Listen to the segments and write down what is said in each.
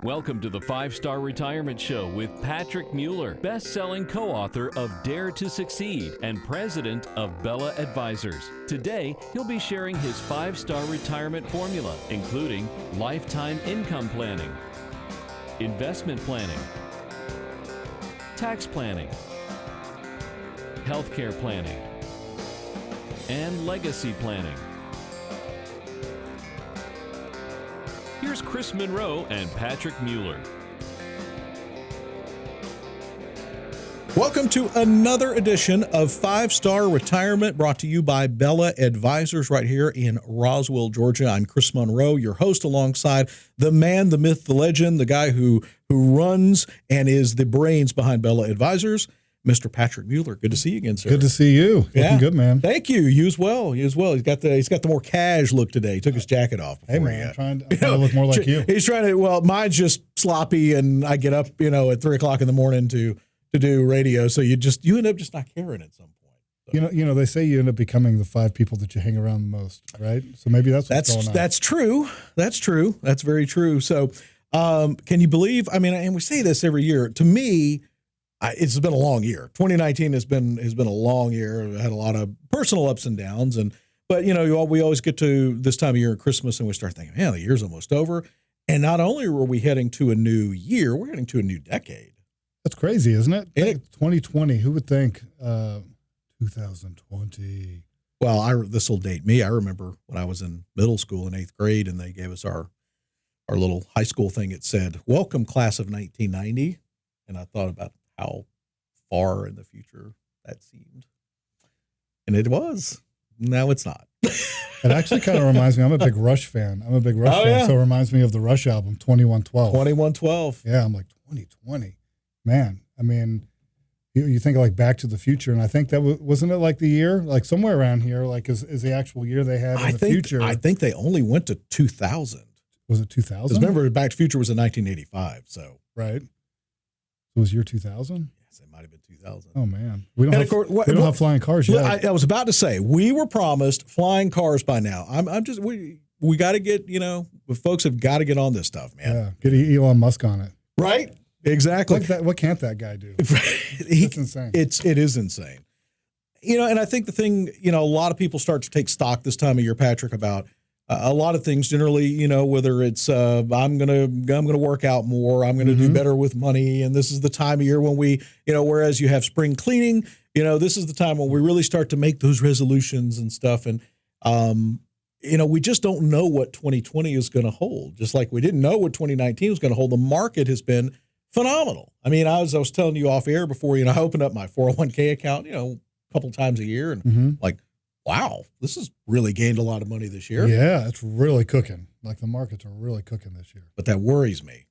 Welcome to the 5-Star Retirement Show with Patrick Mueller, best-selling co-author of Dare to Succeed and president of Bella Advisors. Today, he'll be sharing his 5-star retirement formula, including lifetime income planning, investment planning, tax planning, healthcare planning, and legacy planning. Here's Chris Monroe and Patrick Mueller. Welcome to another edition of 5-Star Retirement, brought to you by Bella Advisors right here in Roswell, Georgia. I'm Chris Monroe, your host, alongside the man, the myth, the legend, the guy who runs and is the brains behind Bella Advisors, Mr. Patrick Mueller. Good to see you again, sir. Good to see you. Yeah. Looking good, man. Thank you. You as well. You as well. He's got the more cash look today. He took his jacket off. Hey, man, I'm trying to look more like you. He's trying to. Well, mine's just sloppy, and I get up, at 3 o'clock in the morning to do radio. So you end up just not caring at some point. So. You know, they say you end up becoming the 5 people that you hang around the most, right? So maybe that's going on. That's true. That's true. That's very true. So, can you believe? I mean, and we say this every year. To me, it's been a long year. 2019 has been a long year. We had a lot of personal ups and downs, but we always get to this time of year at Christmas and we start thinking, man, the year's almost over. And not only were we heading to a new year, we're heading to a new decade. That's crazy, isn't it? 2020. Who would think 2020? Well, this will date me. I remember when I was in middle school in 8th grade, and they gave us our little high school thing. It said, "Welcome, class of 1990," and I thought about how far in the future that seemed. And it was. Now it's not. It actually kind of reminds me, I'm a big Rush fan. So it reminds me of the Rush album, 2112. 2112. Yeah, I'm like, 2020. Man, I mean, you think like Back to the Future, and I think that wasn't it like the year? Like somewhere around here, like is the actual year they had in the future. I think they only went to 2000. Was it 2000? Because remember, Back to the Future was in 1985, so. Right. It was year 2000? Yes, it might have been 2000. Oh, man. We don't have flying cars yet. I was about to say, we were promised flying cars by now. We got to get, folks have got to get on this stuff, man. Yeah, get Elon Musk on it. Right? Exactly. What can't that guy do? It's insane. It is insane. And I think the thing, a lot of people start to take stock this time of year, Patrick, about a lot of things generally, whether it's I'm gonna work out more, I'm gonna do better with money, and this is the time of year when we, whereas you have spring cleaning, this is the time when we really start to make those resolutions and stuff, and we just don't know what 2020 is going to hold. Just like we didn't know what 2019 was going to hold. The market has been phenomenal. I mean, I was telling you off air before, I opened up my 401k account, a couple times a year, and wow, this has really gained a lot of money this year. Yeah, it's really cooking. Like the markets are really cooking this year. But that worries me.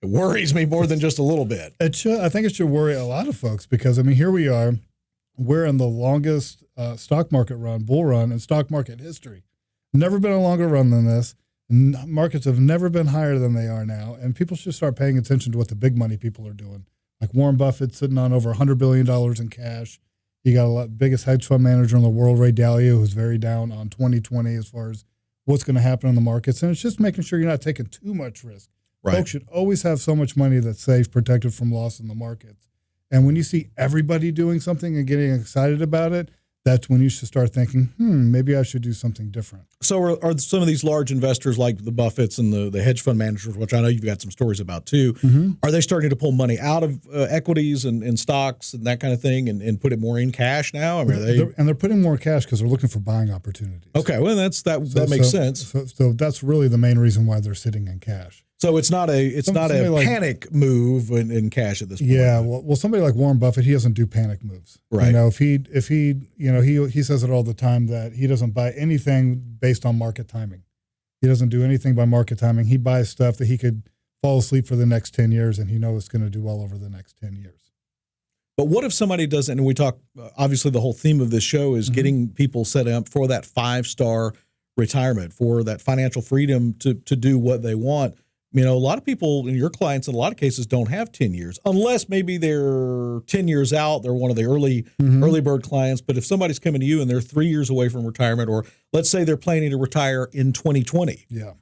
It worries me more than just a little bit. It should. I think it should worry a lot of folks because, here we are. We're in the longest stock market bull run in stock market history. Never been a longer run than this. Markets have never been higher than they are now. And people should start paying attention to what the big money people are doing. Like Warren Buffett sitting on over $100 billion in cash. You got biggest hedge fund manager in the world, Ray Dalio, who's very down on 2020 as far as what's going to happen in the markets. And it's just making sure you're not taking too much risk. Right. Folks should always have so much money that's safe, protected from loss in the markets. And when you see everybody doing something and getting excited about it, that's when you should start thinking, maybe I should do something different. So are some of these large investors like the Buffetts and the hedge fund managers, which I know you've got some stories about too, are they starting to pull money out of equities and stocks and that kind of thing and put it more in cash now? I mean, they're putting more cash because they're looking for buying opportunities. Okay, well, that makes sense. So that's really the main reason why they're sitting in cash. So it's not a panic move in cash at this point. Yeah, well, somebody like Warren Buffett, he doesn't do panic moves. Right. If he says it all the time that he doesn't buy anything based on market timing. He doesn't do anything by market timing. He buys stuff that he could fall asleep for the next 10 years, and he knows it's going to do well over the next 10 years. But what if somebody doesn't? And we talk. Obviously, the whole theme of this show is getting people set up for that 5-star retirement, for that financial freedom to do what they want. A lot of people and your clients in a lot of cases don't have 10 years unless maybe they're 10 years out. They're one of the early bird clients. But if somebody's coming to you and they're 3 years away from retirement, or let's say they're planning to retire in 2020. Yeah.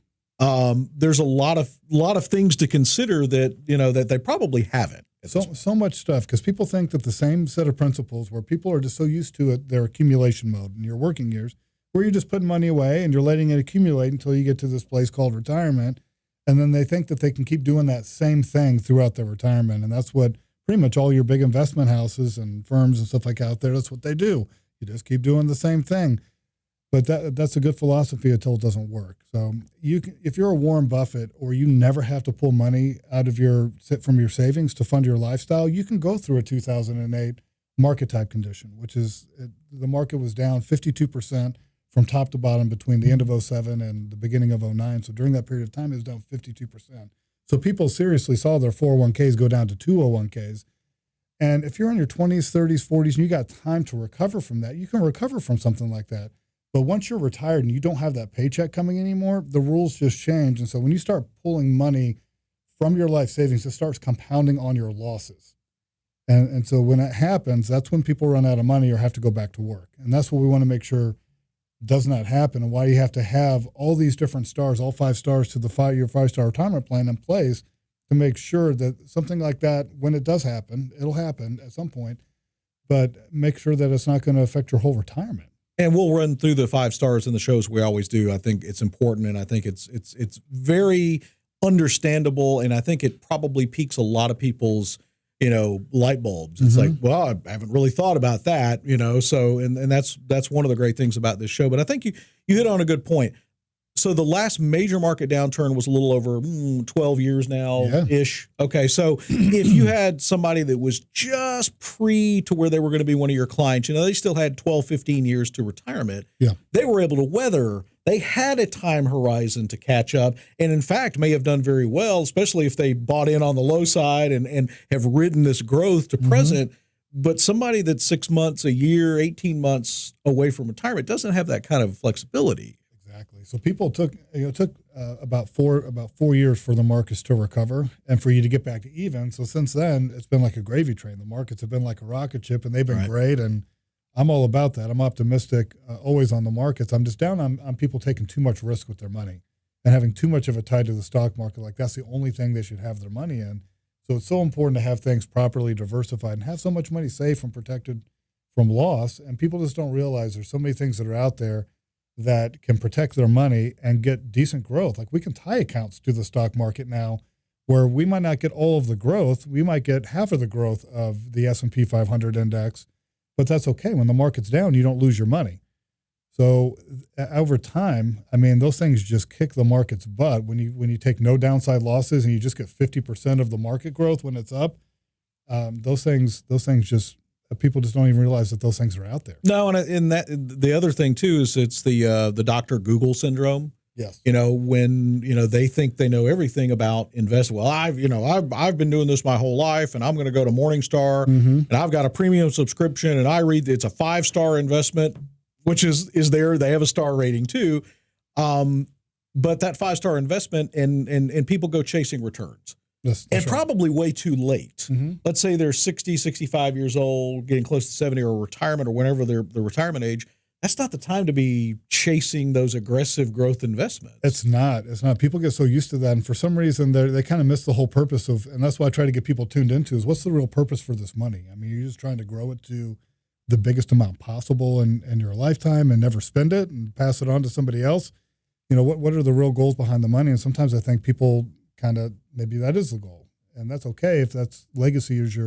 there's a lot of things to consider that, that they probably haven't. So much stuff, because people think that the same set of principles where people are just so used to it, their accumulation mode in your working years, where you're just putting money away and you're letting it accumulate until you get to this place called retirement. And then they think that they can keep doing that same thing throughout their retirement. And that's what pretty much all your big investment houses and firms and stuff like that out there, that's what they do. You just keep doing the same thing. But that's a good philosophy until it doesn't work. So if you're a Warren Buffett, or you never have to pull money out of from your savings to fund your lifestyle, you can go through a 2008 market type condition, which is the market was down 52% from top to bottom between the end of 2007 and the beginning of 2009. So during that period of time, it was down 52%. So people seriously saw their 401ks go down to 201ks. And if you're in your 20s, 30s, 40s, and you got time to recover from that, you can recover from something like that. But once you're retired and you don't have that paycheck coming anymore, the rules just change. And so when you start pulling money from your life savings, it starts compounding on your losses. And so when that happens, that's when people run out of money or have to go back to work. And that's what we want to make sure does not happen, and why you have to have all these different stars, all 5 stars to your 5-star retirement plan in place to make sure that something like that, when it does happen, it'll happen at some point, but make sure that it's not going to affect your whole retirement. And we'll run through the 5 stars in the shows. We always do. I think it's important, and I think it's very understandable, and I think it probably piques a lot of people's light bulbs. It's like, well, I haven't really thought about that, so and that's one of the great things about this show. But I think you hit on a good point. So the last major market downturn was a little over 12 years now-ish. Yeah. Okay, so if you had somebody that was just pre to where they were going to be one of your clients, they still had 12, 15 years to retirement. Yeah. They were able to weather. They had a time horizon to catch up, and in fact may have done very well, especially if they bought in on the low side and have ridden this growth to present. But somebody that's 6 months, a year, 18 months away from retirement doesn't have that kind of flexibility. Exactly. So people took about 4 years for the markets to recover and for you to get back to even. So since then, it's been like a gravy train. The markets have been like a rocket ship, and they've been great. And I'm all about that. I'm optimistic always on the markets. I'm just down on people taking too much risk with their money and having too much of a tie to the stock market. Like that's the only thing they should have their money in. So it's so important to have things properly diversified and have so much money safe and protected from loss. And people just don't realize there's so many things that are out there that can protect their money and get decent growth. Like we can tie accounts to the stock market now, where we might not get all of the growth. We might get half of the growth of the S&P 500 index, but that's okay. When the market's down, you don't lose your money. So over time, I mean, those things just kick the market's butt. When you take no downside losses and you just get 50% of the market growth when it's up, those things just, people just don't even realize that those things are out there. No, and the other thing too is it's the Dr. Google syndrome. Yes. When they think they know everything about investing. Well, I've been doing this my whole life, and I'm going to go to Morningstar, and I've got a premium subscription, and I read it's a 5-star investment, which is there. They have a star rating too, but that 5-star investment, and people go chasing returns. That's and right. Probably way too late. Let's say they're 60, 65 years old, getting close to 70 or retirement or whenever their retirement age. That's not the time to be chasing those aggressive growth investments. It's not. People get so used to that. And for some reason, they kind of miss the whole purpose of, and that's why I try to get people tuned into, is what's the real purpose for this money? I mean, you're just trying to grow it to the biggest amount possible in your lifetime and never spend it and pass it on to somebody else. What are the real goals behind the money? And sometimes I think people kind of, maybe that is the goal. And that's okay if that's legacy is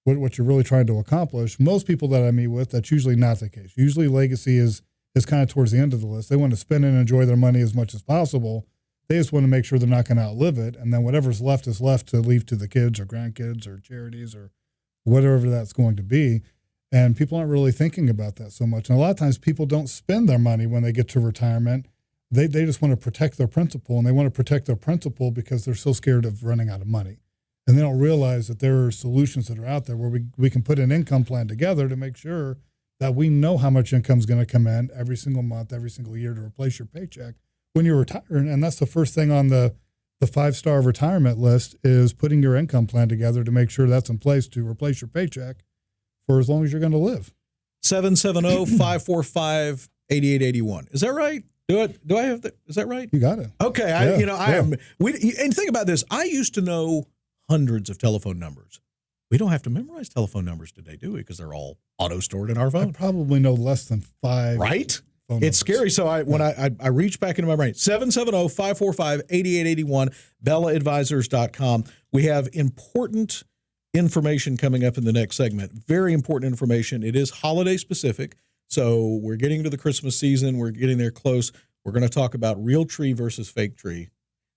what you're really trying to accomplish. Most people that I meet with, that's usually not the case. Usually legacy is kind of towards the end of the list. They want to spend and enjoy their money as much as possible. They just want to make sure they're not going to outlive it. And then whatever's left is left to leave to the kids or grandkids or charities or whatever that's going to be. And people aren't really thinking about that so much. And a lot of times people don't spend their money when they get to retirement. They just want to protect their principal, and they want to protect their principal because they're so scared of running out of money. And they don't realize that there are solutions that are out there where we can put an income plan together to make sure that we know how much income is going to come in every single month, every single year to replace your paycheck when you're retiring. And that's the first thing on the 5-star retirement list is putting your income plan together to make sure that's in place to replace your paycheck for as long as you're going to live. 770-545-8881. Is that right? Do I have that? Is that right? You got it. Okay. And think about this. I used to know hundreds of telephone numbers. We don't have to memorize telephone numbers today, do we? Because they're all auto-stored in our phone. I probably know less than 5. Right? Phone It's numbers. scary. So when I reach back into my brain, 770-545-8881, BellaAdvisors.com. We have important information coming up in the next segment. Very important information. It is holiday specific. So we're getting to the Christmas season. We're getting there close. We're going to talk about real tree versus fake tree,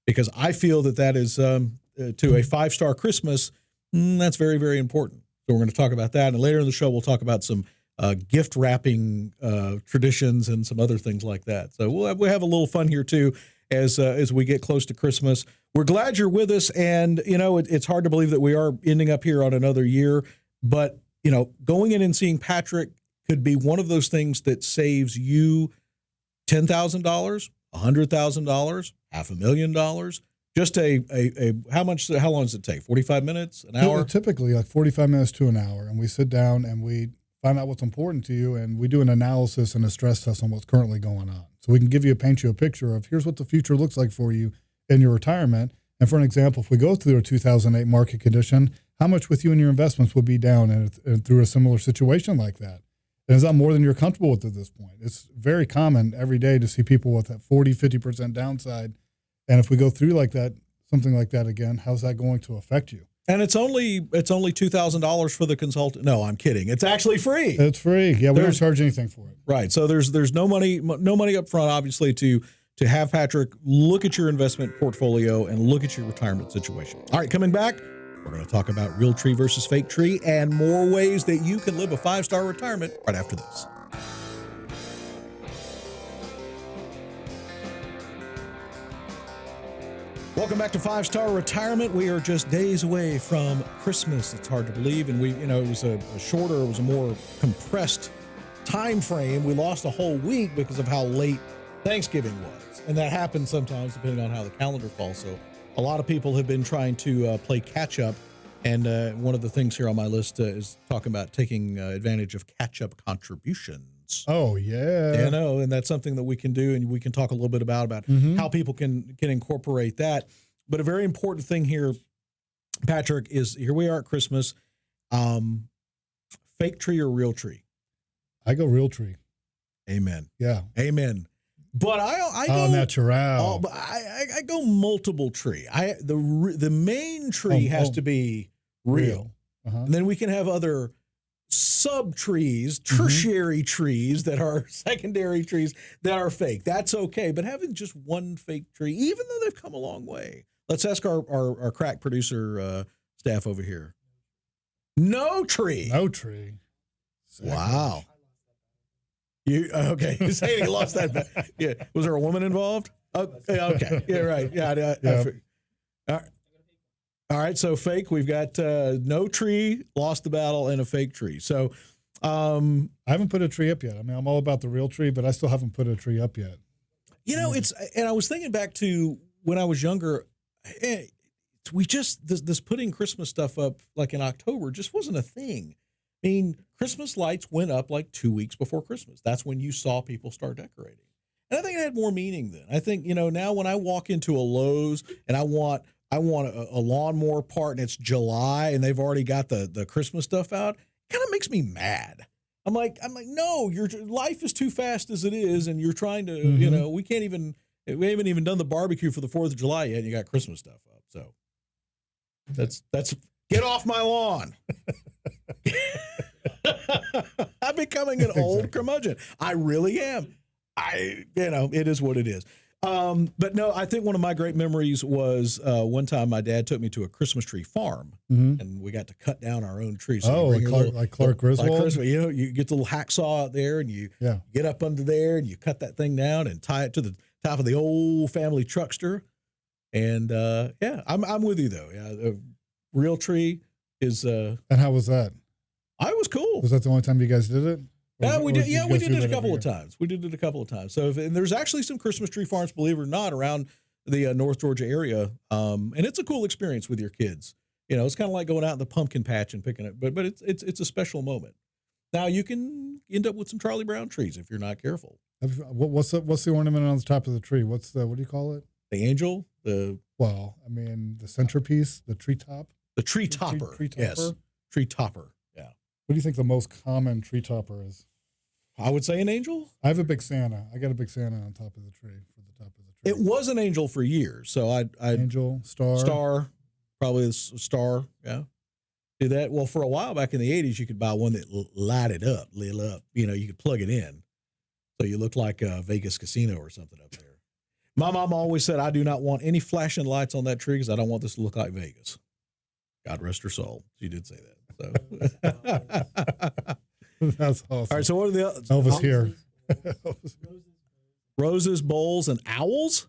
because I feel that is to a 5-star Christmas. That's very, very important. So we're going to talk about that. And later in the show, we'll talk about some gift wrapping traditions and some other things like that. So we'll have a little fun here too as we get close to Christmas. We're glad you're with us. And, it's hard to believe that we are ending up here on another year. But, going in and seeing Patrick could be one of those things that saves you $10,000, $100,000, $500,000. Just how long does it take? 45 minutes, an hour? Typically like 45 minutes to an hour. And we sit down and we find out what's important to you. And we do an analysis and a stress test on what's currently going on. So we can paint you a picture of here's what the future looks like for you in your retirement. And for an example, if we go through a 2008 market condition, how much with you and your investments would be down and through a similar situation like that? And is that more than you're comfortable with at this point? It's very common every day to see people with that 40, 50% downside. And if we go through like that, something like that again, how's that going to affect you? And it's only $2,000 for the consultant. No, I'm kidding. It's actually free. It's free. Yeah, we don't charge anything for it. Right. So there's no money up front, obviously, to have Patrick look at your investment portfolio and look at your retirement situation. All right, coming back, we're going to talk about real tree versus fake tree and more ways that you can live a 5-star retirement right after this. Welcome back to 5-Star Retirement. We are just days away from Christmas. It's hard to believe. And it was a more compressed time frame. We lost a whole week because of how late Thanksgiving was. And that happens sometimes depending on how the calendar falls. So a lot of people have been trying to play catch up. And one of the things here on my list is talking about taking advantage of catch-up contributions. Oh, yeah. And that's something that we can do, and we can talk a little bit about how people can incorporate that. But a very important thing here, Patrick, is here we are at Christmas. Fake tree or real tree? I go real tree. Amen. Yeah. Amen. But I go natural. I go multiple tree. The main tree has to be real. Uh-huh. And then we can have other sub trees, tertiary trees that are secondary trees that are fake. That's okay. But having just one fake tree, even though they've come a long way. Let's ask our crack producer staff over here. No tree. No tree. Wow. Okay. You're saying he lost that. Yeah. Was there a woman involved? Oh, okay. Yeah, right. Yeah. All right. So fake. We've got no tree, lost the battle, and a fake tree. So I haven't put a tree up yet. I mean, I'm all about the real tree, but I still haven't put a tree up yet. And I was thinking back to when I was younger. This putting Christmas stuff up like in October just wasn't a thing. I mean, Christmas lights went up like 2 weeks before Christmas. That's when you saw people start decorating. And I think it had more meaning then. I think, now when I walk into a Lowe's and I want a lawnmower part and it's July and they've already got the Christmas stuff out, it kind of makes me mad. I'm like, no, your life is too fast as it is. And you're trying to, we haven't even done the barbecue for the 4th of July yet. And you got Christmas stuff up. So that's get off my lawn. I'm becoming an old curmudgeon. I really am. It is what it is. But no, I think one of my great memories was one time my dad took me to a Christmas tree farm, and we got to cut down our own trees. So like Clark Griswold? You get the little hacksaw out there, and you get up under there, and you cut that thing down and tie it to the top of the old family truckster. And I'm with you though. Yeah, a real tree is. And how was that? I was cool. Was that the only time you guys did it? Yeah, we did. Yeah, we did it a couple of times. So, and there's actually some Christmas tree farms, believe it or not, around the North Georgia area. And it's a cool experience with your kids. It's kind of like going out in the pumpkin patch and picking it, but it's a special moment. Now you can end up with some Charlie Brown trees if you're not careful. What's the ornament on the top of the tree? What do you call it? The angel, the centerpiece, the treetop. The tree topper. Tree topper. Yes. Tree topper. Yeah. What do you think the most common tree topper is? I would say an angel. I have a big Santa. I got a big Santa on top of the tree for the top of the tree. It was an angel for years. So I angel, star, probably a star. Yeah. Do that. Well, for a while back in the 80s, you could buy one that lit up. You could plug it in. So you look like a Vegas casino or something up there. My mom always said, I do not want any flashing lights on that tree because I don't want this to look like Vegas. God rest her soul. She did say that. So. That's awesome. All right. So what are the Elvis here? Roses, bowls, and owls?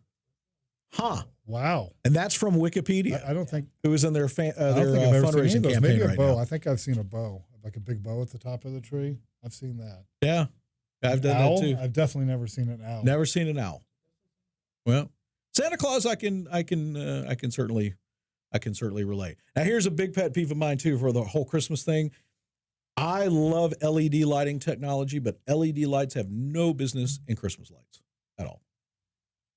Huh. Wow. And that's from Wikipedia. I don't think it was in their fundraising campaign Maybe a right bow. now. I think I've seen a bow, like a big bow at the top of the tree. I've seen that. Yeah. I've done owl? that too. I've definitely never seen an owl. Never seen an owl. Well, Santa Claus, I can certainly relate. Now, here's a big pet peeve of mine too for the whole Christmas thing. I love LED lighting technology, but LED lights have no business in Christmas lights at all.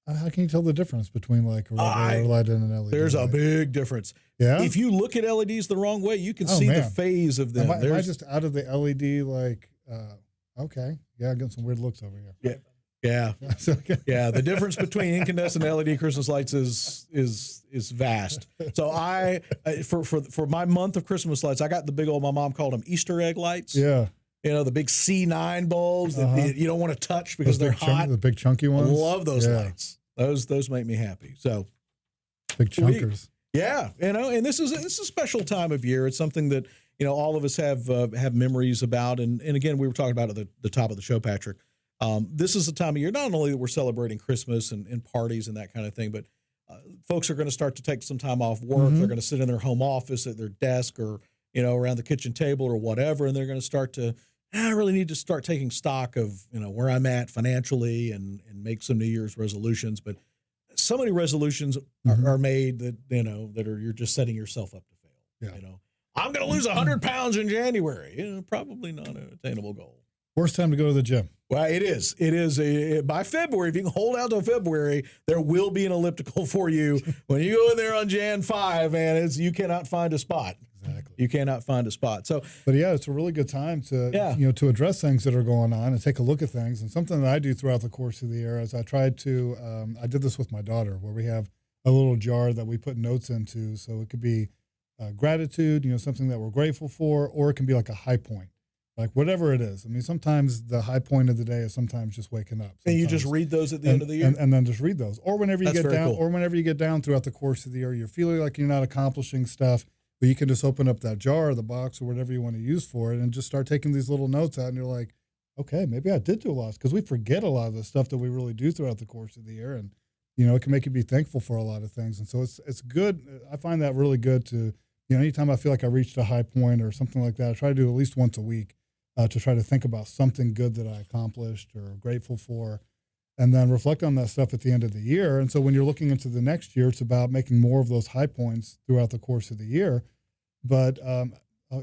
How can you tell the difference between like a regular light and an LED? There's light? a big difference. Yeah. If you look at LEDs the wrong way, you can see the phase of them. Am I just out of the LED? Okay. Yeah, I'm getting some weird looks over here. Yeah. Yeah. Yeah. The difference between incandescent and LED Christmas lights is vast. So for my month of Christmas lights, I got the big old, my mom called them Easter egg lights. Yeah. The big C9 bulbs that you don't want to touch because they're hot. The big chunky ones. I love those lights. Those make me happy. So big chunkers. Yeah. And this is a special time of year. It's something that, all of us have memories about. And again, we were talking about at the top of the show, Patrick. This is the time of year, not only that we're celebrating Christmas and parties and that kind of thing, but folks are going to start to take some time off work. Mm-hmm. They're going to sit in their home office at their desk or, around the kitchen table or whatever. And they're going to start to, I really need to start taking stock of, where I'm at financially and make some New Year's resolutions. But so many resolutions are made that, you're just setting yourself up to fail. Yeah. I'm going to lose 100 pounds in January. Probably not an attainable goal. Worst time to go to the gym. Well, it is. It is by February. If you can hold out till February, there will be an elliptical for you. When you go in there on Jan 5, man, you cannot find a spot. Exactly. You cannot find a spot. So, but yeah, it's a really good time to to address things that are going on and take a look at things. And something that I do throughout the course of the year is I tried to. I did this with my daughter, where we have a little jar that we put notes into. So it could be gratitude, something that we're grateful for, or it can be like a high point. Like whatever it is. I mean, sometimes the high point of the day is sometimes just waking up. And you just read those at the end of the year? And then just read those. Or whenever you get down, cool. Or whenever you get down throughout the course of the year, you're feeling like you're not accomplishing stuff, but you can just open up that jar or the box or whatever you want to use for it and just start taking these little notes out, and you're like, okay, maybe I did do a lot. Because we forget a lot of the stuff that we really do throughout the course of the year. And, it can make you be thankful for a lot of things. And so it's good. I find that really good to, anytime I feel like I reached a high point or something like that, I try to do at least once a week. To try to think about something good that I accomplished or grateful for, and then reflect on that stuff at the end of the year. And so when you're looking into the next year, it's about making more of those high points throughout the course of the year. But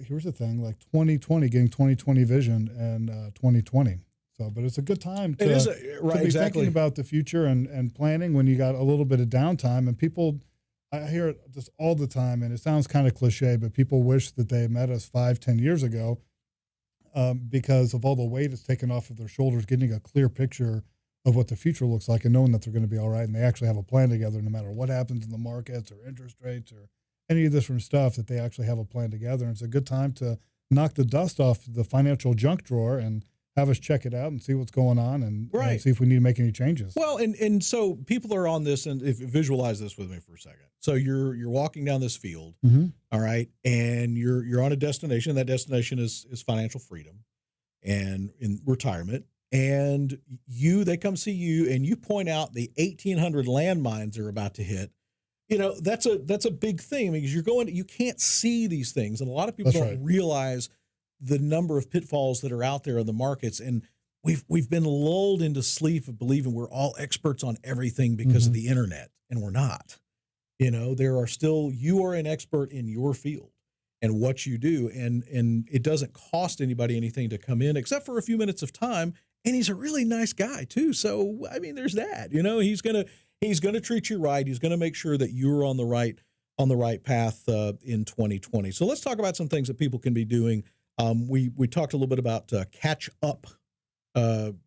here's the thing, like 2020, getting 2020 vision and 2020. So, but it's a good time to be thinking about the future and planning when you got a little bit of downtime. And people, I hear it just all the time, and it sounds kind of cliche, but people wish that they met us 5-10 years ago. Because of all the weight it's taken off of their shoulders, getting a clear picture of what the future looks like and knowing that they're going to be all right and they actually have a plan together no matter what happens in the markets or interest rates or any of this different stuff, that they actually have a plan together. And it's a good time to knock the dust off the financial junk drawer and have us check it out and see what's going on and see if we need to make any changes. Well, and so people are on this, and if visualize this with me for a second. So you're walking down this field, all right, and you're on a destination. That destination is financial freedom and in retirement. And they come see you, and you point out the 1,800 landmines they're about to hit. That's a big thing because you can't see these things, and a lot of people don't realize the number of pitfalls that are out there in the markets. And we've been lulled into sleep of believing we're all experts on everything because of the internet, and we're not. You are an expert in your field and what you do, and it doesn't cost anybody anything to come in except for a few minutes of time and he's a really nice guy too. So I mean, there's that. You know, he's gonna treat you right. He's gonna make sure that you're on the right path in 2020. So let's talk about some things that people can be doing. We talked a little bit about catch up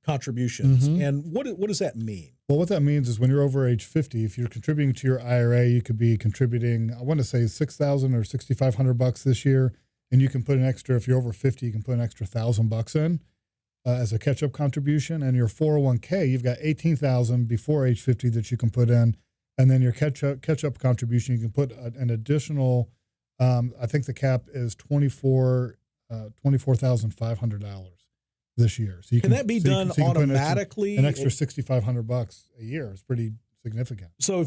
contributions, and what does that mean? Well, what that means is when you're over age 50, if you're contributing to your IRA, you could be contributing, I want to say $6,000 or $6,500 this year, and you can put an extra. If you're over 50, you can put an extra $1,000 in as a catch-up contribution. And your 401k, you've got $18,000 before age 50 that you can put in, and then your catch-up contribution, you can put an additional. I think the cap is $24,500 this year. So you can that be done automatically? An extra $6,500 a year is pretty significant. So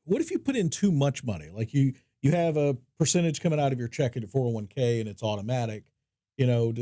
what if you put in too much money? Like you have a percentage coming out of your check at your 401k and it's automatic. You know,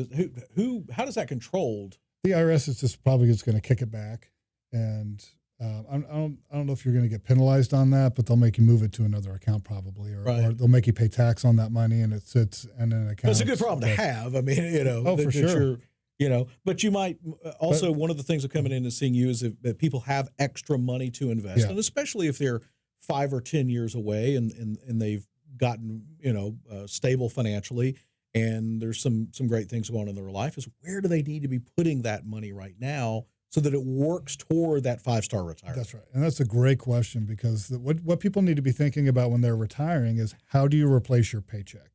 how does that controlled? The IRS is just probably just going to kick it back, and I don't know if you're going to get penalized on that, but they'll make you move it to another account probably, or they'll make you pay tax on that money, and it sits in an account. It's a good problem to have. I mean, you know, for sure. You know, but you might also, one of the things of coming in and seeing you is that people have extra money to invest, and especially if they're 5 or 10 years away and they've gotten, you know, stable financially, and there's some great things going on in their life, is where do they need to be putting that money right now so that it works toward that 5-star retirement? That's right. And that's a great question, because what people need to be thinking about when they're retiring is, how do you replace your paycheck?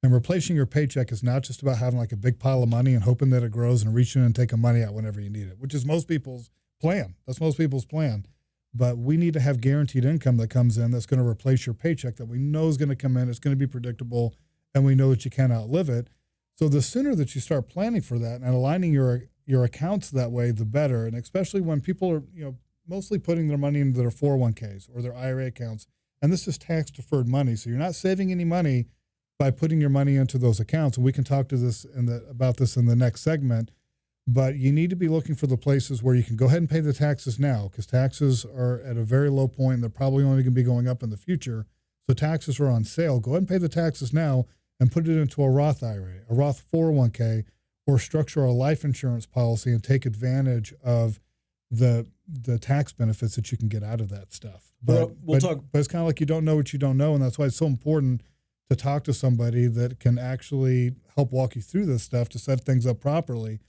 And replacing your paycheck is not just about having like a big pile of money and hoping that it grows and reaching in and taking money out whenever you need it, which is most people's plan. That's most people's plan. But we need to have guaranteed income that comes in that's going to replace your paycheck, that we know is going to come in, it's going to be predictable, and we know that you can't outlive it. So the sooner that you start planning for that and aligning your accounts that way, the better. And especially when people are, you know, mostly putting their money into their 401ks or their IRA accounts, and this is tax deferred money. So you're not saving any money by putting your money into those accounts. And we can talk to this about this in the next segment, but you need to be looking for the places where you can go ahead and pay the taxes now, because taxes are at a very low point and they're probably only going to be going up in the future. So taxes are on sale. Go ahead and pay the taxes now and put it into a Roth IRA, a Roth 401k, or structure a life insurance policy and take advantage of the tax benefits that you can get out of that stuff. But it's kind of like you don't know what you don't know, and that's why it's so important to talk to somebody that can actually help walk you through this stuff to set things up properly,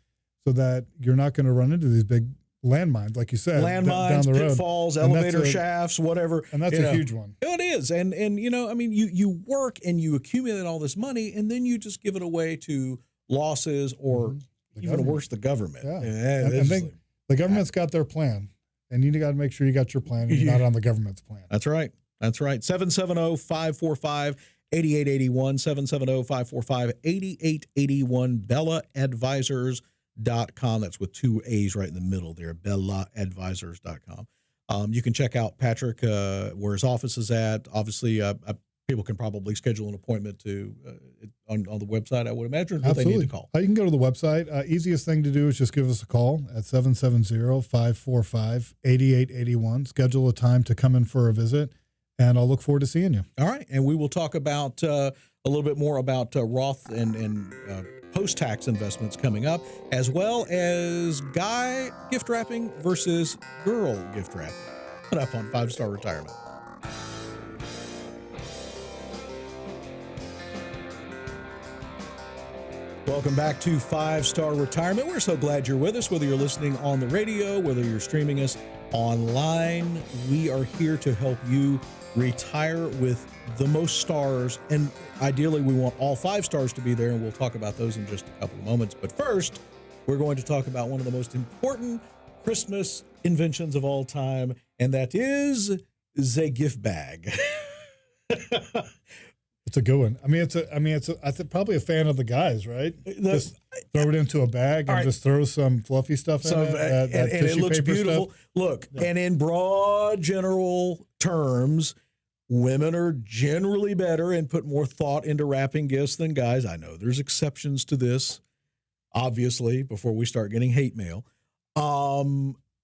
so that you're not going to run into these big landmines, like you said, landmines, down the road. Pitfalls, elevator shafts, whatever. And that's a huge one. It is. And you know, I mean, you work and you accumulate all this money, and then you just give it away to losses or even worse, the government. Yeah. And the government's got their plan, and you got to make sure you got your plan and you're not on the government's plan. That's right. That's right. 770-545-8881, 770-545-8881, BellaAdvisors.com. That's with 2 A's right in the middle there, BellaAdvisors.com. You can check out Patrick, where his office is at. Obviously, people can probably schedule an appointment on the website, I would imagine, what they need to call. You can go to the website. Easiest thing to do is just give us a call at 770-545-8881. Schedule a time to come in for a visit, and I'll look forward to seeing you. All right, and we will talk about a little bit more about Roth and post-tax investments coming up, as well as guy gift wrapping versus girl gift wrapping. Coming up on 5-Star Retirement. Welcome back to 5-Star Retirement. We're so glad you're with us, whether you're listening on the radio, whether you're streaming us online. We are here to help you retire with the most stars, and ideally we want all 5 stars to be there, and we'll talk about those in just a couple of moments. But first, we're going to talk about one of the most important Christmas inventions of all time, and that is the gift bag. It's a good one. I think probably a fan of the guys, right? Just throw it into a bag and just throw some fluffy stuff in it. And it looks beautiful. Stuff. Look, and in broad general terms, women are generally better and put more thought into wrapping gifts than guys. I know there's exceptions to this, obviously, before we start getting hate mail.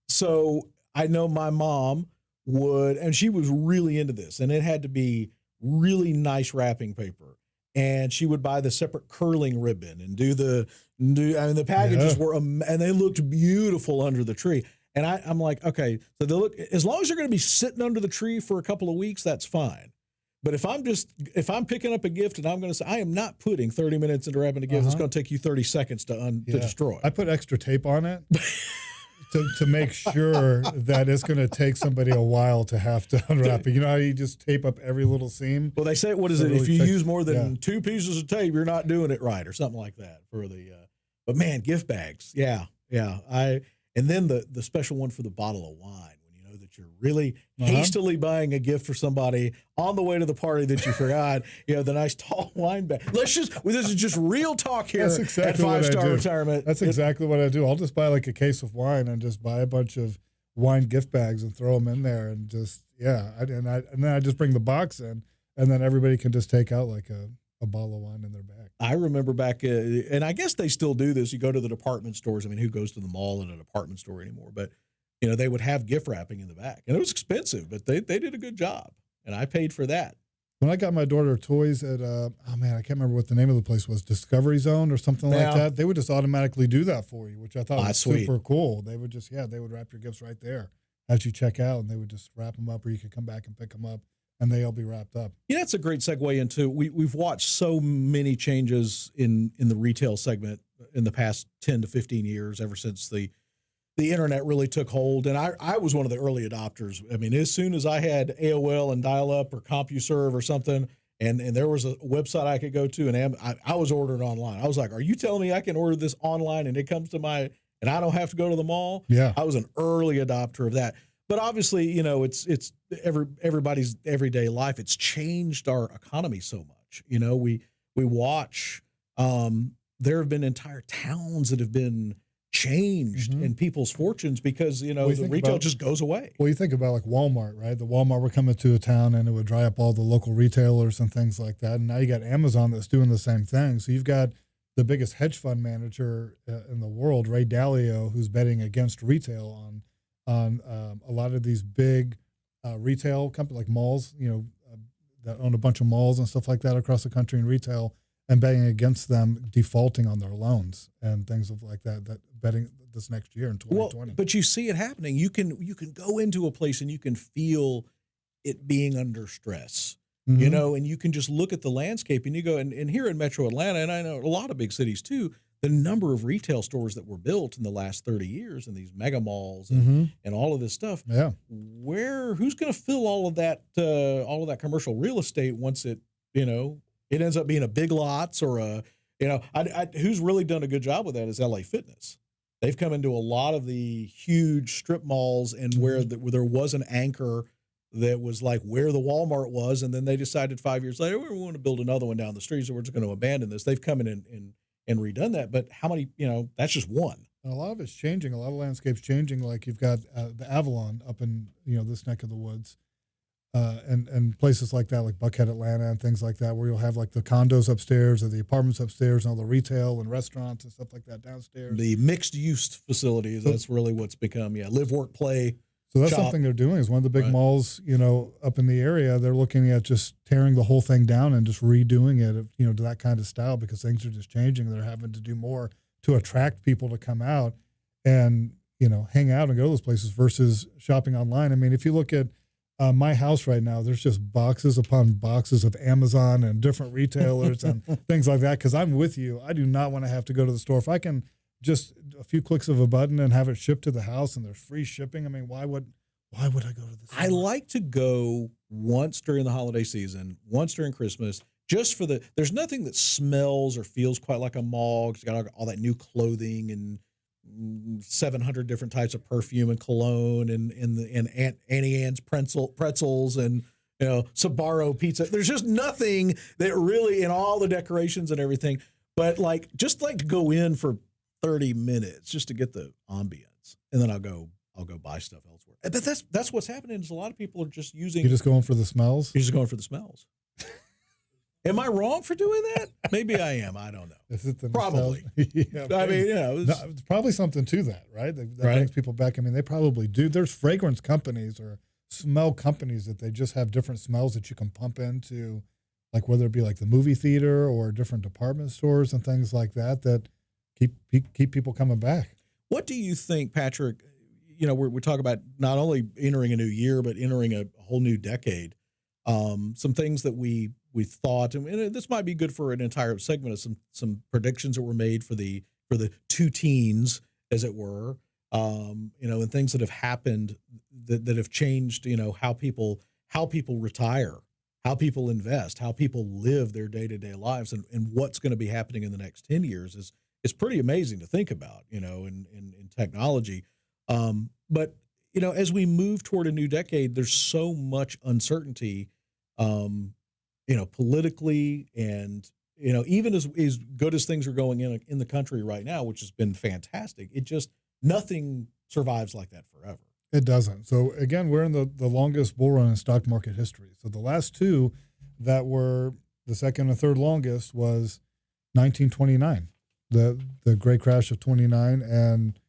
So I know my mom would, and she was really into this, and it had to be really nice wrapping paper. and she would buy the separate curling ribbon and the packages were, and they looked beautiful under the tree. And I'm like, okay, so they look, as long as you're going to be sitting under the tree for a couple of weeks, that's fine. But if I'm picking up a gift and I'm going to say, I am not putting 30 minutes into wrapping a gift, it's going to take you 30 seconds to destroy. I put extra tape on it to make sure that it's going to take somebody a while to have to unwrap it. You know how you just tape up every little seam? Well, they say, what is it? Really if you use more than 2 pieces of tape, you're not doing it right, or something like that for the, but man, gift bags. Yeah. And then the special one for the bottle of wine, when you know that you're really hastily buying a gift for somebody on the way to the party that you forgot, the nice tall wine bag. This is just real talk here at 5-Star Retirement. That's exactly what I do. I'll just buy like a case of wine and just buy a bunch of wine gift bags and throw them in there and just, and then I just bring the box in, and then everybody can just take out like a bottle of wine in their bag. I remember back, and I guess they still do this. You go to the department stores. I mean, who goes to the mall in a department store anymore? But, they would have gift wrapping in the back. And it was expensive, but they did a good job. And I paid for that. When I got my daughter toys at, I can't remember what the name of the place was, Discovery Zone or something like that. They would just automatically do that for you, which I thought was super cool. They would just, they would wrap your gifts right there as you check out, and they would just wrap them up, or you could come back and pick them up, and they'll be wrapped up. That's a great segue into, we've watched so many changes in the retail segment in the past 10 to 15 years, ever since the internet really took hold. And I was one of the early adopters. I mean, as soon as I had AOL and dial-up or CompuServe or something, and there was a website I could go to, and I was ordering online. I was like, are you telling me I can order this online and it comes to and I don't have to go to the mall? Yeah. I was an early adopter of that. But obviously, it's everybody's everyday life. It's changed our economy so much. We watch, there have been entire towns that have been changed in people's fortunes because, the retail just goes away. Well, you think about like Walmart, right? The Walmart would come into a town and it would dry up all the local retailers and things like that. And now you got Amazon that's doing the same thing. So you've got the biggest hedge fund manager in the world, Ray Dalio, who's betting against retail on a lot of these big retail companies like malls, that own a bunch of malls and stuff like that across the country in retail, and betting against them defaulting on their loans and things like that betting this next year in 2020. Well, but you see it happening. You can go into a place and you can feel it being under stress, and you can just look at the landscape and you go, and here in Metro Atlanta, and I know a lot of big cities too, the number of retail stores that were built in the last 30 years and these mega malls and all of this stuff. Yeah. Who's going to fill all of that commercial real estate once it ends up being a Big Lots or who's really done a good job with that is LA Fitness. They've come into a lot of the huge strip malls and where there was an anchor that was like where the Walmart was. And then they decided 5 years later, we want to build another one down the street. So we're just going to abandon this. They've come in and redone that. But how many, that's just one. And a lot of it's changing. A lot of landscapes changing. Like you've got the Avalon up in, this neck of the woods. And places like that, like Buckhead, Atlanta, and things like that, where you'll have like the condos upstairs or the apartments upstairs and all the retail and restaurants and stuff like that downstairs. The mixed-use facilities, that's really what's become, live, work, play. So that's something they're doing is one of the big malls, up in the area, they're looking at just tearing the whole thing down and just redoing it, to that kind of style because things are just changing. They're having to do more to attract people to come out and, hang out and go to those places versus shopping online. I mean, if you look at my house right now, there's just boxes upon boxes of Amazon and different retailers and things like that. Because I'm with you. I do not want to have to go to the store. If I can just a few clicks of a button and have it shipped to the house and there's free shipping, I mean, why would I go to the store? I like to go once during the holiday season, once during Christmas, just for there's nothing that smells or feels quite like a mall. It's got all that new clothing and 700 different types of perfume and cologne and Auntie Anne's pretzels and Sbarro pizza. There's just nothing that really, in all the decorations and everything, but just to go in for 30 minutes just to get the ambience, and then I'll go buy stuff elsewhere. But that's what's happening is a lot of people are just using. You're just going for the smells. You're just going for the smells. Am I wrong for doing that? Maybe I am. I don't know. Is it the probably? Yeah, I mean, it's probably something to that, right? That brings people back. I mean, they probably do. There's fragrance companies or smell companies that they just have different smells that you can pump into like whether it be like the movie theater or different department stores and things like that, that keep people coming back. What do you think, Patrick? You know, we talk about not only entering a new year, but entering a whole new decade. Some things that we thought, and this might be good for an entire segment of some predictions that were made for the two teens, as it were. You know, and things that have happened that have changed, you know, how people retire, how people invest, how people live their day-to-day lives, and what's going to be happening in the next 10 years is pretty amazing to think about, you know, in technology. But, you know, as we move toward a new decade, there's so much uncertainty, you know, politically, and, you know, even as good as things are going in the country right now, which has been fantastic, nothing survives like that forever. It doesn't. So again, we're in the longest bull run in stock market history. So the last two that were the second and third longest was 1929, the great crash of 29, and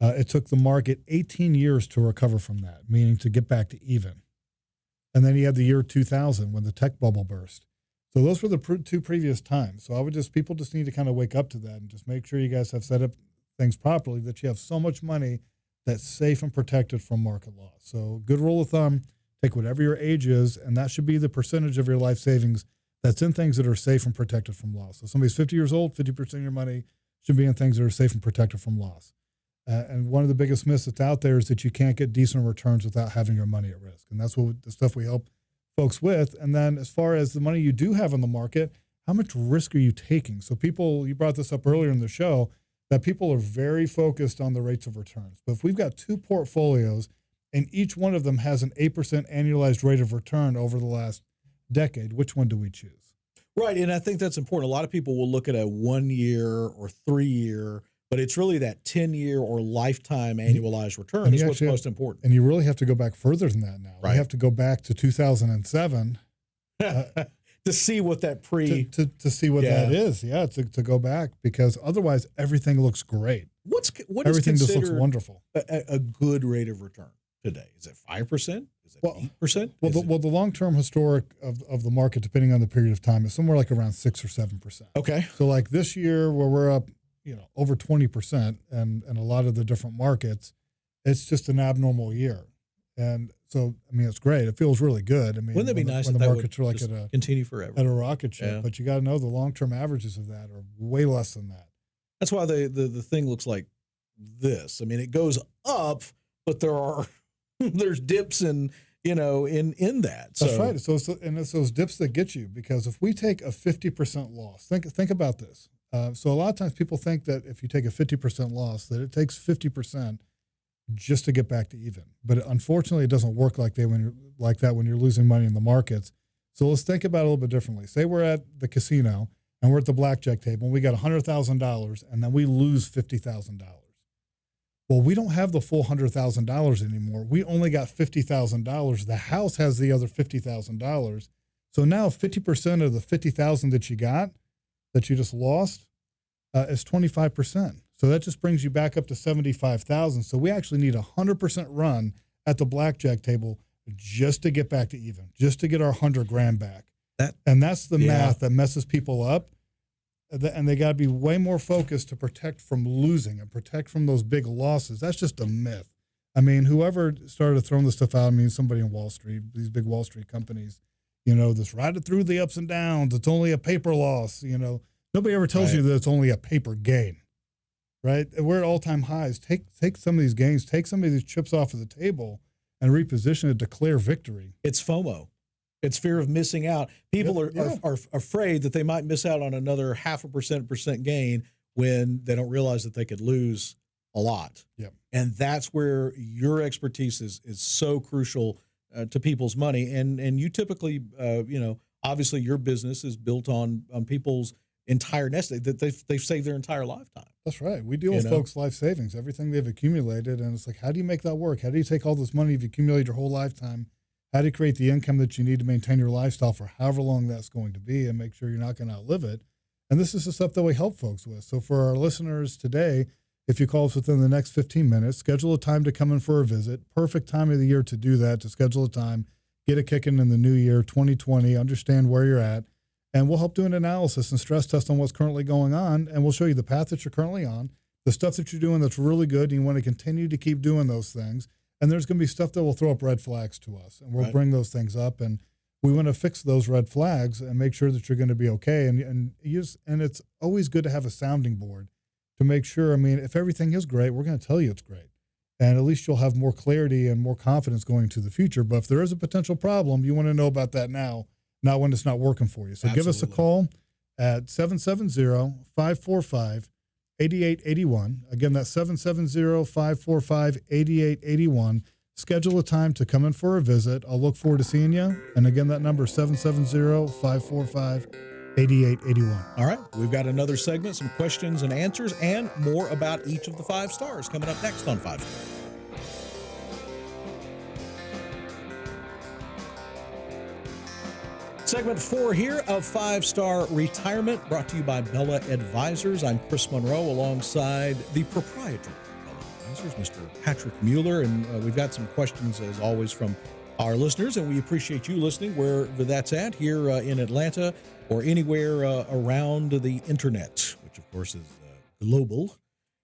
it took the market 18 years to recover from that, meaning to get back to even. And then you had the year 2000 when the tech bubble burst. So those were the two previous times. So people just need to kind of wake up to that and just make sure you guys have set up things properly, that you have so much money that's safe and protected from market loss. So good rule of thumb, take whatever your age is, and that should be the percentage of your life savings that's in things that are safe and protected from loss. So somebody's 50 years old, 50% of your money should be in things that are safe and protected from loss. And one of the biggest myths that's out there is that you can't get decent returns without having your money at risk. And that's what the stuff we help folks with. And then as far as the money you do have in the market, how much risk are you taking? So you brought this up earlier in the show, that people are very focused on the rates of returns. But if we've got two portfolios and each one of them has an 8% annualized rate of return over the last decade, which one do we choose? Right, and I think that's important. A lot of people will look at a 1 year or 3 year, but it's really that 10-year or lifetime annualized return is what's most important. And you really have to go back further than that now. Right. You have to go back to 2007 to see what that to see what that is. Yeah, to go back, because otherwise everything looks great. What everything is just looks wonderful. A good rate of return today? Is it 5%? Is it 8%? Well, the long-term historic of the market, depending on the period of time, is somewhere like around 6 or 7%. Okay. So like this year, where we're up, you know, over 20%, and a lot of the different markets, it's just an abnormal year. And so, I mean, it's great. It feels really good. I mean, wouldn't that be nice when if the that markets are like continue forever at a rocket ship? Yeah. But you got to know the long-term averages of that are way less than that. That's why the thing looks like this. I mean, it goes up, but there's dips in that. So. That's right. So and it's those dips that get you, because if we take a 50% loss, think about this. So a lot of times people think that if you take a 50% loss, that it takes 50% just to get back to even. But unfortunately, it doesn't work like that when you're losing money in the markets. So let's think about it a little bit differently. Say we're at the casino and we're at the blackjack table and we got $100,000 and then we lose $50,000. Well, we don't have the full $100,000 anymore. We only got $50,000. The house has the other $50,000. So now 50% of the $50,000 that you got, that you just lost, is 25%. So that just brings you back up to $75,000. So we actually need 100% run at the blackjack table just to get back to even, just to get our $100,000 back. And that's the math that messes people up. And they got to be way more focused to protect from losing and protect from those big losses. That's just a myth. I mean, whoever started throwing this stuff out, I mean, somebody in Wall Street, these big Wall Street companies, this ride it through the ups and downs. It's only a paper loss. Nobody ever tells you that it's only a paper gain, right? We're at all-time highs. Take some of these gains, take some of these chips off of the table and reposition it, declare victory. It's FOMO. It's fear of missing out. People are afraid that they might miss out on another 0.5% gain when they don't realize that they could lose a lot. Yep. And that's where your expertise is so crucial to people's money. And you typically, obviously your business is built on people's entire nest egg that they've saved their entire lifetime. That's right. We deal with folks' life savings, everything they've accumulated. And it's like, how do you make that work? How do you take all this money you've accumulated your whole lifetime? How do you create the income that you need to maintain your lifestyle for however long that's going to be and make sure you're not going to outlive it? And this is the stuff that we help folks with. So for our listeners today, if you call us within the next 15 minutes, schedule a time to come in for a visit. Perfect time of the year to do that, to schedule a time, get it kicking in the new year, 2020, understand where you're at. And we'll help do an analysis and stress test on what's currently going on. And we'll show you the path that you're currently on, the stuff that you're doing that's really good, and you want to continue to keep doing those things. And there's going to be stuff that will throw up red flags to us, and we'll bring those things up. And we want to fix those red flags and make sure that you're going to be okay. And it's always good to have a sounding board to make sure. I mean, if everything is great, we're going to tell you it's great. And at least you'll have more clarity and more confidence going into the future. But if there is a potential problem, you want to know about that now, not when it's not working for you. So Give us a call at 770-545-8881. Again, that's 770-545-8881. Schedule a time to come in for a visit. I'll look forward to seeing you. And again, that number is 770-545-8881. All right. We've got another segment, some questions and answers, and more about each of the 5 stars coming up next on 5 Stars. Segment 4 here of 5-Star Retirement, brought to you by Bella Advisors. I'm Chris Monroe, alongside the proprietor of Bella Advisors, Mr. Patrick Mueller, and we've got some questions, as always, from our listeners, and we appreciate you listening wherever that's at, here in Atlanta or anywhere around the internet, which, of course, is global,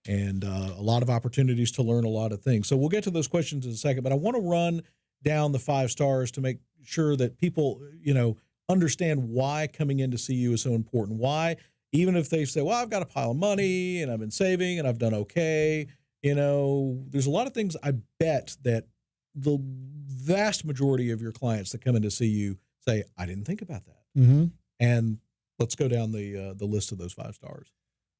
and a lot of opportunities to learn a lot of things. So we'll get to those questions in a second, but I want to run down the 5 stars to make sure that people, understand why coming in to see you is so important. Why, even if they say, well, I've got a pile of money and I've been saving and I've done okay, there's a lot of things I bet that the vast majority of your clients that come in to see you say, I didn't think about that. Mm-hmm. And let's go down the list of those 5 stars.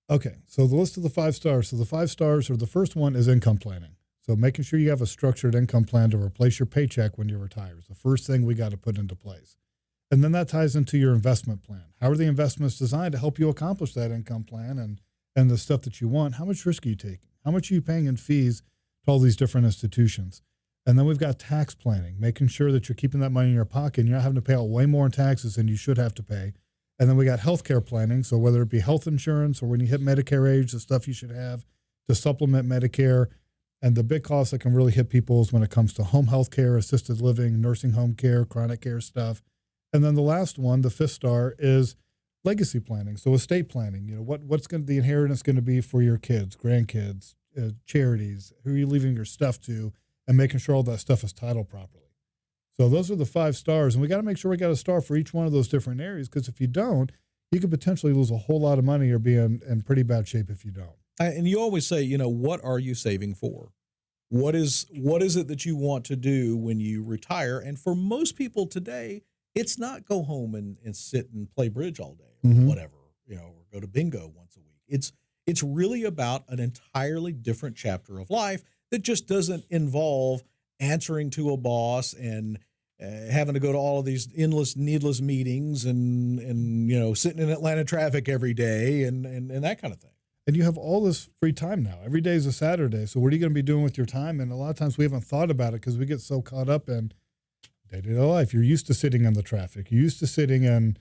Okay, so the list of the 5 stars. So the 5 stars, or the first one, is income planning. So making sure you have a structured income plan to replace your paycheck when you retire is the first thing we got to put into place. And then that ties into your investment plan. How are the investments designed to help you accomplish that income plan and the stuff that you want? How much risk are you taking? How much are you paying in fees to all these different institutions? And then we've got tax planning, making sure that you're keeping that money in your pocket and you're not having to pay out way more in taxes than you should have to pay. And then we got healthcare planning. So whether it be health insurance or when you hit Medicare age, the stuff you should have to supplement Medicare. And the big costs that can really hit people is when it comes to home health care, assisted living, nursing home care, chronic care stuff. And then the last one, the 5th star, is legacy planning. So estate planning. What's the inheritance going to be for your kids, grandkids, charities? Who are you leaving your stuff to, and making sure all that stuff is titled properly. So those are the 5 stars, and we got to make sure we got a star for each one of those different areas, because if you don't, you could potentially lose a whole lot of money or be in pretty bad shape if you don't. And you always say, what are you saving for? What is it that you want to do when you retire? And for most people today, it's not go home and sit and play bridge all day or whatever, or go to bingo once a week. It's really about an entirely different chapter of life that just doesn't involve answering to a boss and having to go to all of these endless, needless meetings and sitting in Atlanta traffic every day and that kind of thing. And you have all this free time now. Every day is a Saturday. So what are you going to be doing with your time? And a lot of times we haven't thought about it because we get so caught up in day-to-day life. You're used to sitting in the traffic. You're used to sitting in,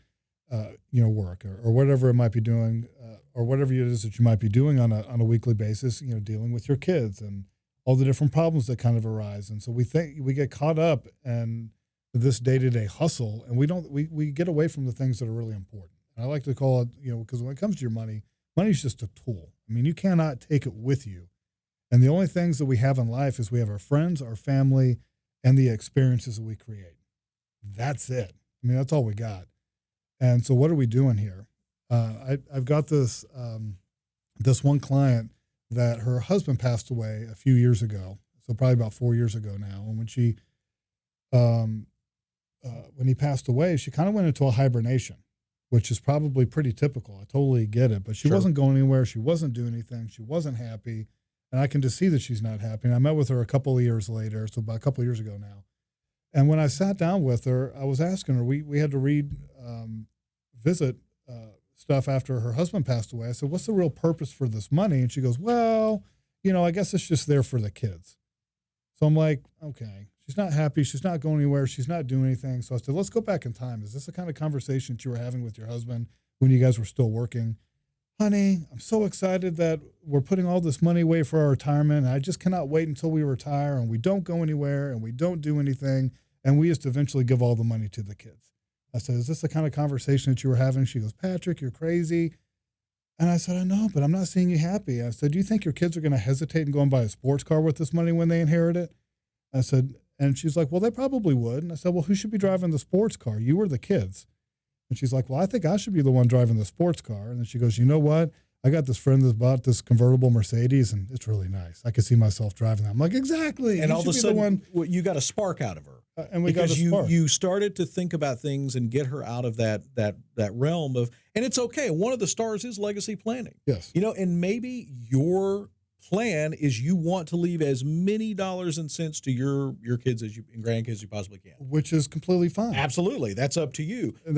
work or whatever it might be doing, or whatever it is that you might be doing on a weekly basis. Dealing with your kids and all the different problems that kind of arise. And so we get caught up in this day-to-day hustle, and we get away from the things that are really important. And I like to call it, because when it comes to your money is just a tool. I mean, you cannot take it with you. And the only things that we have in life is we have our friends, our family, and the experiences that we create. That's it. I mean, that's all we got. And so what are we doing here? I've got this one client that her husband passed away a few years ago. So probably about 4 years ago now. And when he passed away, she kind of went into a hibernation, which is probably pretty typical. I totally get it. But she wasn't going anywhere. She wasn't doing anything. She wasn't happy. And I can just see that she's not happy. And I met with her a couple of years later, so about a couple of years ago now. And when I sat down with her, I was asking her, we had to visit stuff after her husband passed away. I said, what's the real purpose for this money? And she goes, well, I guess it's just there for the kids. So I'm like, okay, she's not happy. She's not going anywhere. She's not doing anything. So I said, let's go back in time. Is this the kind of conversation that you were having with your husband when you guys were still working? Honey, I'm so excited that we're putting all this money away for our retirement. And I just cannot wait until we retire and we don't go anywhere and we don't do anything. And we just eventually give all the money to the kids. I said, is this the kind of conversation that you were having? She goes, Patrick, you're crazy. And I said, I know, but I'm not seeing you happy. I said, do you think your kids are going to hesitate and go and buy a sports car with this money when they inherit it? I said, and she's like, well, they probably would. And I said, well, who should be driving the sports car? You or the kids? And she's like, well, I think I should be the one driving the sports car. And then she goes, you know what? I got this friend that's bought this convertible Mercedes, and it's really nice. I could see myself driving that. I'm like, exactly. And all of a sudden, you got a spark out of her. And we got a spark. You started to think about things and get her out of that realm of, and it's okay. One of the stars is legacy planning. Yes. And maybe your plan is you want to leave as many dollars and cents to your kids and grandkids as you possibly can. Which is completely fine. Absolutely. That's up to you. And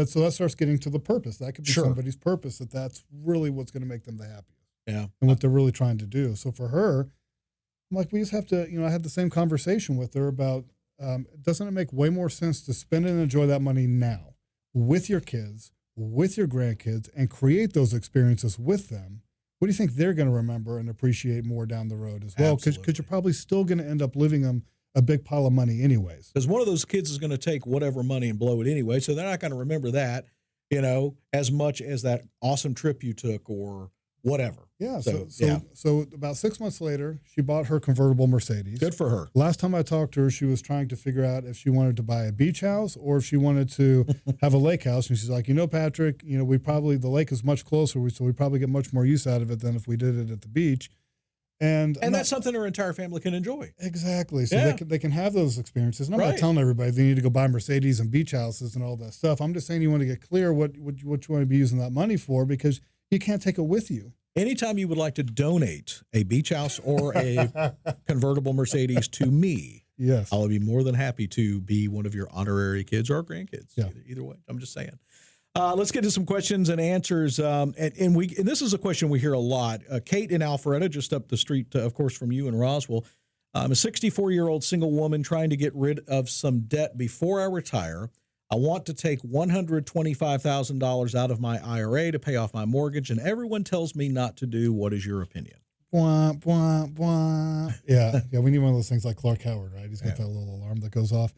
so that starts getting to the purpose. That could be somebody's purpose, that's really what's going to make them the happiest. Yeah. And what they're really trying to do. So for her, I'm like, we just have to, I had the same conversation with her about, doesn't it make way more sense to spend and enjoy that money now with your kids, with your grandkids, and create those experiences with them? What do you think they're going to remember and appreciate more down the road as well? Because you're probably still going to end up leaving them a big pile of money anyways. Because one of those kids is going to take whatever money and blow it anyway, so they're not going to remember that, as much as that awesome trip you took or whatever. Yeah. So about 6 months later, she bought her convertible Mercedes. Good for her. Last time I talked to her, she was trying to figure out if she wanted to buy a beach house or if she wanted to have a lake house. And she's like, Patrick, the lake is much closer, so we probably get much more use out of it than if we did it at the beach. And that's something her entire family can enjoy. Exactly. So they can have those experiences. And I'm not telling everybody they need to go buy Mercedes and beach houses and all that stuff. I'm just saying you want to get clear what you want to be using that money for, because you can't take it with you. Anytime you would like to donate a beach house or a convertible Mercedes to me, yes, I'll be more than happy to be one of your honorary kids or grandkids. Yeah. Either way, I'm just saying. Let's get to some questions and answers. And this is a question we hear a lot. Kate in Alpharetta, just up the street, of course, from you in Roswell. I'm a 64-year-old single woman trying to get rid of some debt before I retire. I want to take $125,000 out of my IRA to pay off my mortgage, and everyone tells me not to do. What is your opinion? Blah, blah, blah. Yeah, we need one of those things like Clark Howard, right? He's got that little alarm that goes off.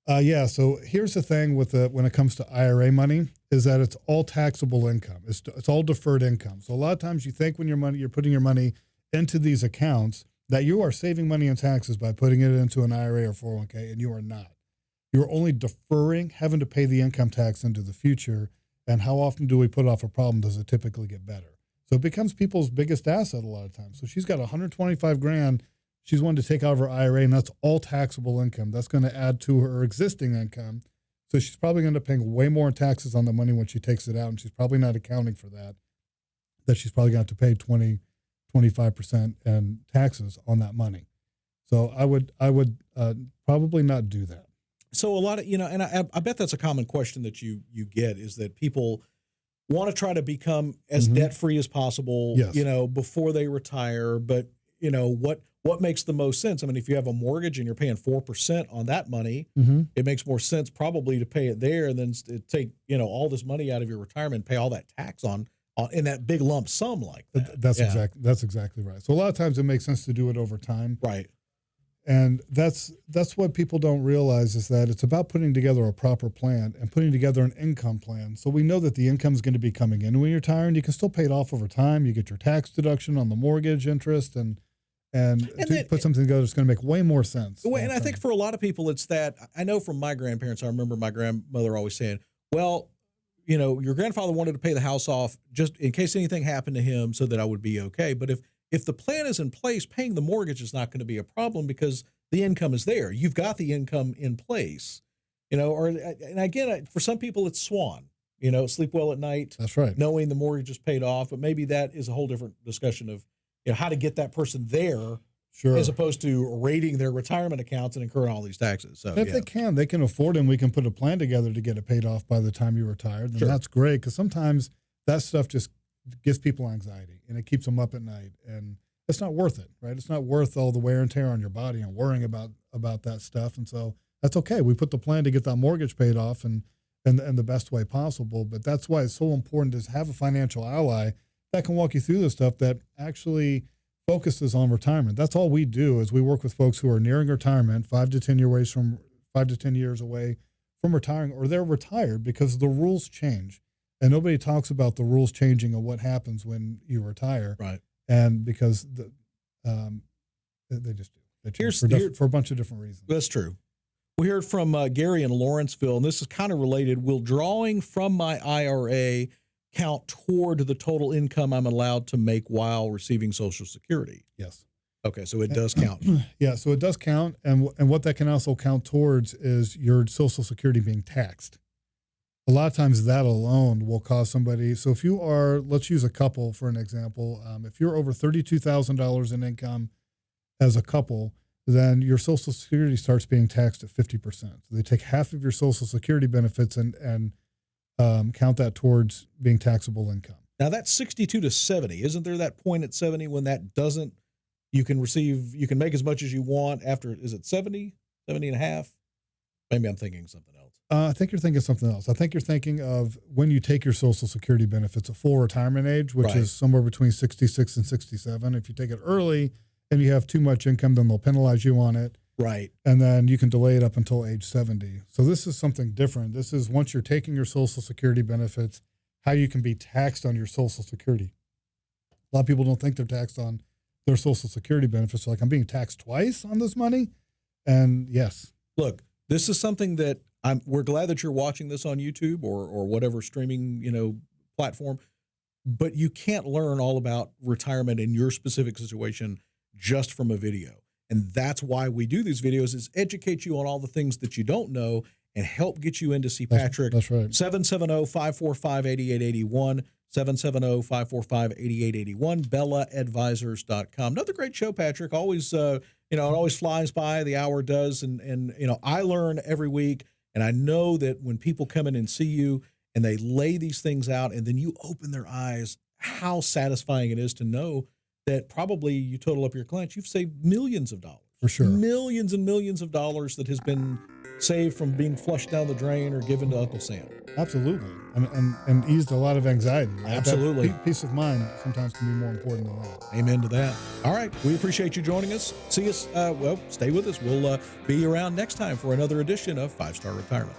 So here's the thing with when it comes to IRA money is that it's all taxable income. It's all deferred income. So a lot of times you think when you're putting your money into these accounts that you are saving money in taxes by putting it into an IRA or 401k, and you are not. You're only deferring having to pay the income tax into the future. And how often do we put off a problem? Does it typically get better? So it becomes people's biggest asset a lot of times. So she's got $125,000 she's wanting to take out of her IRA, and that's all taxable income. That's going to add to her existing income. So she's probably going to end up paying way more in taxes on the money when she takes it out, and she's probably not accounting for that she's probably going to have to pay 25% in taxes on that money. So I would probably not do that. So a lot of, and I bet that's a common question that you get, is that people want to try to become as debt-free as possible, yes, before they retire. But, what makes the most sense? I mean, if you have a mortgage and you're paying 4% on that money, it makes more sense probably to pay it there and then take, all this money out of your retirement and pay all that tax on in that big lump sum like that. That's exactly right. So a lot of times it makes sense to do it over time. Right. And that's what people don't realize, is that it's about putting together a proper plan and putting together an income plan. So we know that the income is going to be coming in when you're retiring. You can still pay it off over time. You get your tax deduction on the mortgage interest and to put something together that's going to make way more sense. And I think for a lot of people, it's that, I know from my grandparents, I remember my grandmother always saying, well, your grandfather wanted to pay the house off just in case anything happened to him so that I would be okay. But if the plan is in place, paying the mortgage is not going to be a problem because the income is there. You've got the income in place, and again, for some people it's SWAN, sleep well at night. That's right. Knowing the mortgage is paid off, but maybe that is a whole different discussion of, how to get that person there. Sure. As opposed to raiding their retirement accounts and incurring all these taxes. So if they can afford it, and we can put a plan together to get it paid off by the time you retire, then that's great. Because sometimes that stuff just gives people anxiety and it keeps them up at night, and it's not worth it, right? It's not worth all the wear and tear on your body and worrying about that stuff. And so that's okay. We put the plan to get that mortgage paid off and the best way possible. But that's why it's so important to have a financial ally that can walk you through the stuff that actually focuses on retirement. That's all we do, is we work with folks who are nearing retirement, 5 to 10 years away from retiring, or they're retired because the rules change. And nobody talks about the rules changing and what happens when you retire. Right. And because they just do. They change for a bunch of different reasons. That's true. We heard from Gary in Lawrenceville, and this is kind of related. Will drawing from my IRA count toward the total income I'm allowed to make while receiving Social Security? Yes. Okay, so it does count. Yeah, so it does count. And what that can also count towards is your Social Security being taxed. A lot of times that alone will cause somebody. So if you are, let's use a couple for an example. If you're over $32,000 in income as a couple, then your Social Security starts being taxed at 50%. So they take half of your Social Security benefits and count that towards being taxable income. Now that's 62 to 70. Isn't there that point at 70 when that doesn't, you can make as much as you want after, is it 70 and a half? Maybe I'm thinking something else. I think you're thinking something else. I think you're thinking of when you take your Social Security benefits at full retirement age, which is somewhere between 66 and 67. If you take it early and you have too much income, then they'll penalize you on it. Right. And then you can delay it up until age 70. So this is something different. This is once you're taking your Social Security benefits, how you can be taxed on your Social Security. A lot of people don't think they're taxed on their Social Security benefits. Like, I'm being taxed twice on this money? And yes. Look, this is something that we're glad that you're watching this on YouTube or whatever streaming, platform, but you can't learn all about retirement in your specific situation just from a video. And that's why we do these videos, is educate you on all the things that you don't know and help get you in to see Patrick. That's right. 770-545-8881, 770-545-8881, BellaAdvisors.com. Another great show, Patrick. Always, it always flies by. The hour does. And I learn every week. And I know that when people come in and see you and they lay these things out and then you open their eyes, how satisfying it is to know that probably you total up your clients, you've saved millions of dollars. For sure. Millions and millions of dollars that has been saved from being flushed down the drain or given to Uncle Sam. Absolutely. And eased a lot of anxiety. Right? Absolutely. That peace of mind sometimes can be more important than that. Amen to that. All right. We appreciate you joining us. See us. Stay with us. We'll be around next time for another edition of 5 Star Retirement.